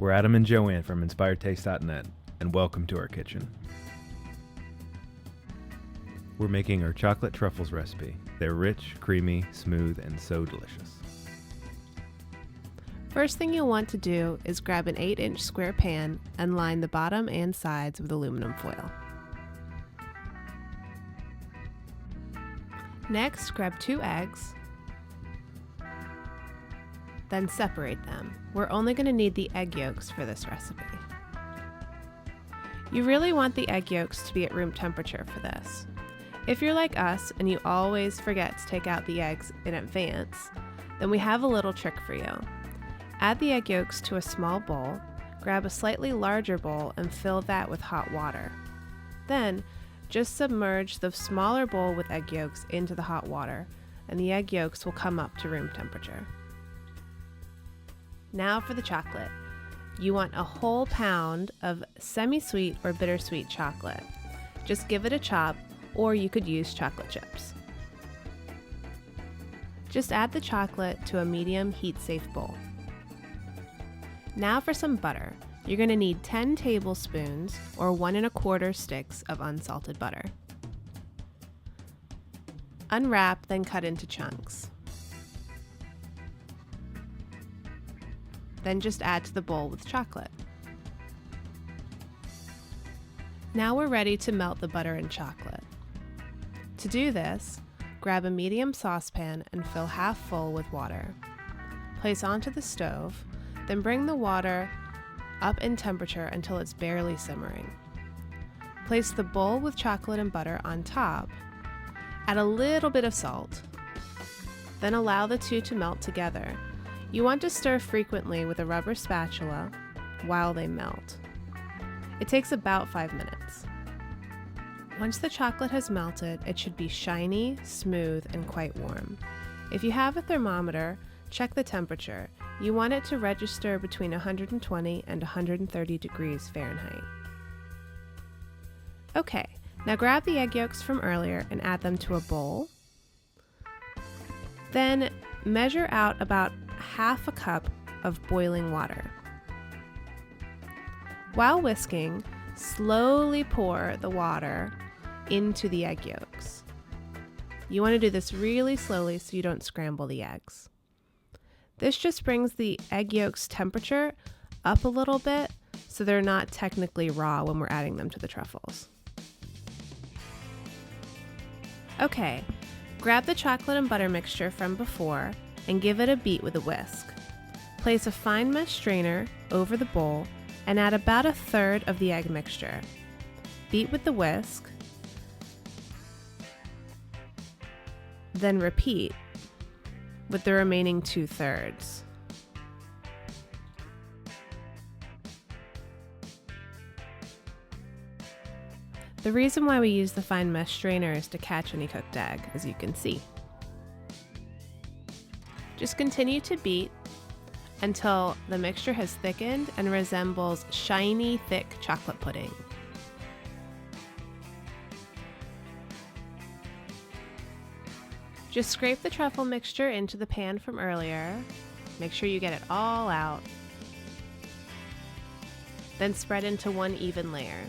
We're Adam and Joanne from InspiredTaste.net, and welcome to our kitchen. We're making our chocolate truffles recipe. They're rich, creamy, smooth, and so delicious. First thing you'll want to do is grab an 8-inch square pan and line the bottom and sides with aluminum foil. Next, grab 2 eggs, then separate them. We're only going to need the egg yolks for this recipe. You really want the egg yolks to be at room temperature for this. If you're like us and you always forget to take out the eggs in advance, then we have a little trick for you. Add the egg yolks to a small bowl, grab a slightly larger bowl and fill that with hot water. Then, just submerge the smaller bowl with egg yolks into the hot water, and the egg yolks will come up to room temperature. Now for the chocolate. You want a whole pound of semi-sweet or bittersweet chocolate. Just give it a chop, or you could use chocolate chips. Just add the chocolate to a medium heat-safe bowl. Now for some butter. You're going to need 10 tablespoons or 1 1/4 sticks of unsalted butter. Unwrap, then cut into chunks. Then just add to the bowl with chocolate. Now we're ready to melt the butter and chocolate. To do this, grab a medium saucepan and fill half full with water. Place onto the stove, then bring the water up in temperature until it's barely simmering. Place the bowl with chocolate and butter on top. Add a little bit of salt. Then allow the two to melt together. You want to stir frequently with a rubber spatula while they melt. It takes about 5 minutes. Once the chocolate has melted, it should be shiny, smooth, and quite warm. If you have a thermometer, check the temperature. You want it to register between 120 and 130 degrees Fahrenheit. Okay, now grab the egg yolks from earlier and add them to a bowl. Then measure out about half a cup of boiling water. While whisking, slowly pour the water into the egg yolks. You want to do this really slowly so you don't scramble the eggs. This just brings the egg yolks temperature up a little bit so they're not technically raw when we're adding them to the truffles. Okay, grab the chocolate and butter mixture from before and give it a beat with a whisk. Place a fine mesh strainer over the bowl and add about 1/3 of the egg mixture. Beat with the whisk, then repeat with the remaining 2/3. The reason why we use the fine mesh strainer is to catch any cooked egg, as you can see. Just continue to beat until the mixture has thickened and resembles shiny, thick chocolate pudding. Just scrape the truffle mixture into the pan from earlier. Make sure you get it all out. Then spread into one even layer.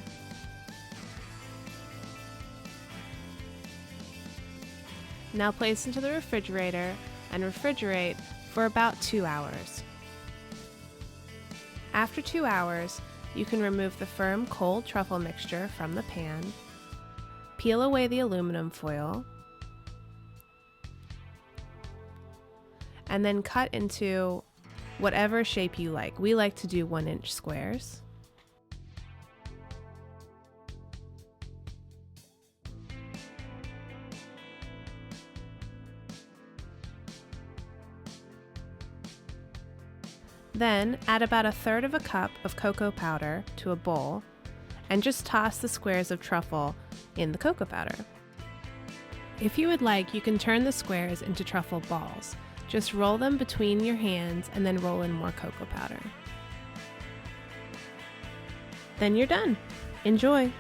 Now place into the refrigerator and refrigerate for about 2 hours. After 2 hours, you can remove the firm cold truffle mixture from the pan, peel away the aluminum foil, and then cut into whatever shape you like. We like to do 1-inch squares. Then add about 1/3 of a cup of cocoa powder to a bowl and just toss the squares of truffle in the cocoa powder. If you would like, you can turn the squares into truffle balls. Just roll them between your hands and then roll in more cocoa powder. Then you're done. Enjoy!